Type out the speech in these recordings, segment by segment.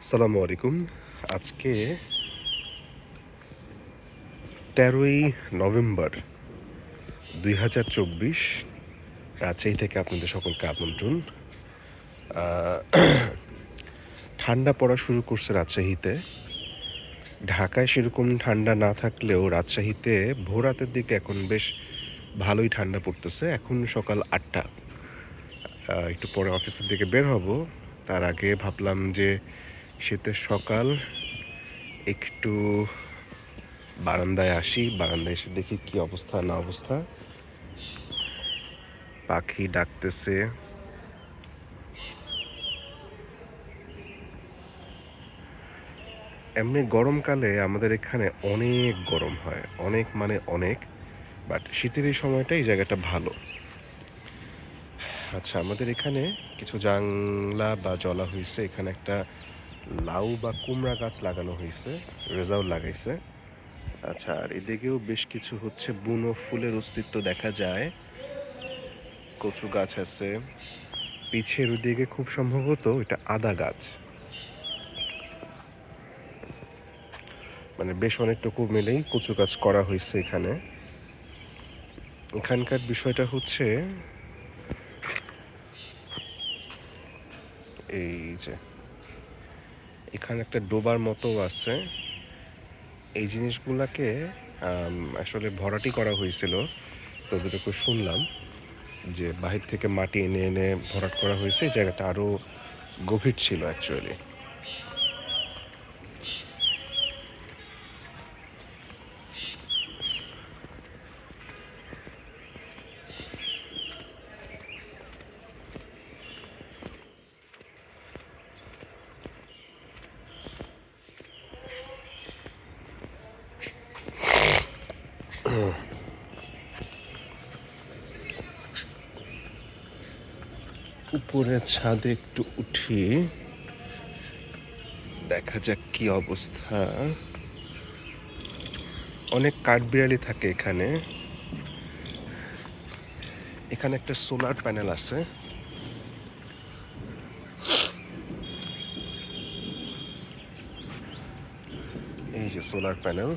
আসসালামু আলাইকুম। আজকে ১৩ই নভেম্বর ২০২৪ রাজশাহী থেকে আপনাদের সকলকে আমন্ত্রণ। ঠান্ডা পড়া শুরু করছে রাজশাহীতে। ঢাকায় সেরকম ঠান্ডা না থাকলেও রাজশাহীতে ভোর রাতের দিকে এখন বেশ ভালোই ঠান্ডা পড়তেছে। এখন সকাল ৮টা। একটু পরে অফিসের দিকে বের হব। তার আগে ভাবলাম যে শীতের সকাল একটু বারান্দায় আসি, বারান্দায় এসে দেখি কি অবস্থা না অবস্থা। পাখি ডাকতেছে। এমনি গরমকালে আমাদের এখানে অনেক গরম হয়, অনেক মানে অনেক। বাট শীতের এই সময়টা এই জায়গাটা ভালো। আচ্ছা, আমাদের এখানে কিছু জাংলা বা জলা হয়েছে। এখানে একটা লাউ বা কুমড়া গাছ লাগানো হয়েছে, রেজাও লাগাইছে। আচ্ছা, আর এদিকেও বেশ কিছু হচ্ছে বুনো ফুলের অস্তিত্ব দেখা যায়। কচু গাছ আছে পিছের ওদিকে, খুব সম্ভবত এটা আদা গাছ। মানে বেশ অনেকটুকু মিলেই কচু গাছ করা হয়েছে এখানে। এখানকার বিষয়টা হচ্ছে এই যে এখানে একটা ডোবার মতো আছে। এই জিনিসগুলাকে আসলে ভরাটি করা হয়েছিল, যতটুকু শুনলাম, যে বাহির থেকে মাটি এনে এনে ভরাট করা হয়েছে। এই জায়গাটা আরও গভীর ছিল অ্যাকচুয়ালি। উপরে ছাদে একটু উঠি, দেখা যাক কি অবস্থা। অনেক কাঠবিড়ালি থাকে এখানে। এখানে একটা সোলার প্যানেল আছে। এই যে সোলার প্যানেল।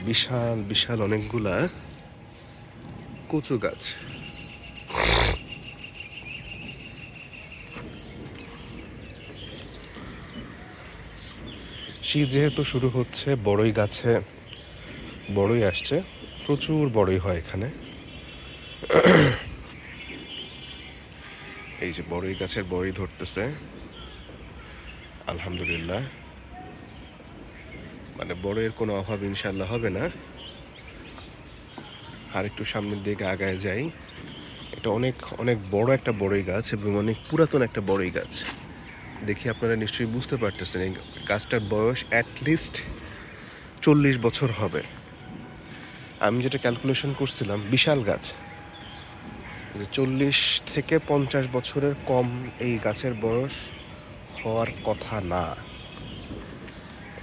বিশাল বিশাল অনেকগুলা কচু গাছ। শীত যেহেতু শুরু হচ্ছে, বড়ই গাছে বড়ই আসছে, প্রচুর বড়ই হয় এখানে। এই যে বড়ই গাছের বড়ই ধরতেছে, আলহামদুলিল্লাহ। মানে বড়ের কোনো অভাব ইনশাল্লাহ হবে না। আর একটু সামনের দিকে আগায় যাই। এটা অনেক অনেক বড় একটা বড়ই গাছ এবং অনেক পুরাতন একটা বড়ই গাছ। দেখি আপনারা নিশ্চয়ই বুঝতে পারতেছেন, এই গাছটার বয়স অ্যাটলিস্ট 40 বছর হবে। আমি যেটা ক্যালকুলেশন করছিলাম, বিশাল গাছ, যে 40 থেকে 50 বছরের কম এই গাছের বয়স হওয়ার কথা না।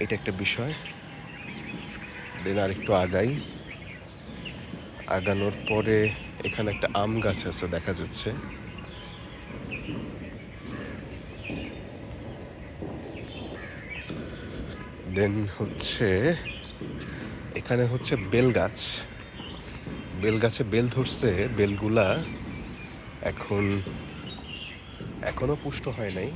এটা একটা বিষয়। দেন আর একটু আগাই। আগানোর পরে এখানে একটা আম গাছ আছে দেখা যাচ্ছে। দেন হচ্ছে এখানে হচ্ছে বেল গাছ। বেল গাছে বেল ধরছে। বেলগুলা এখন এখনো পুষ্ট হয় নাই।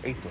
এই তো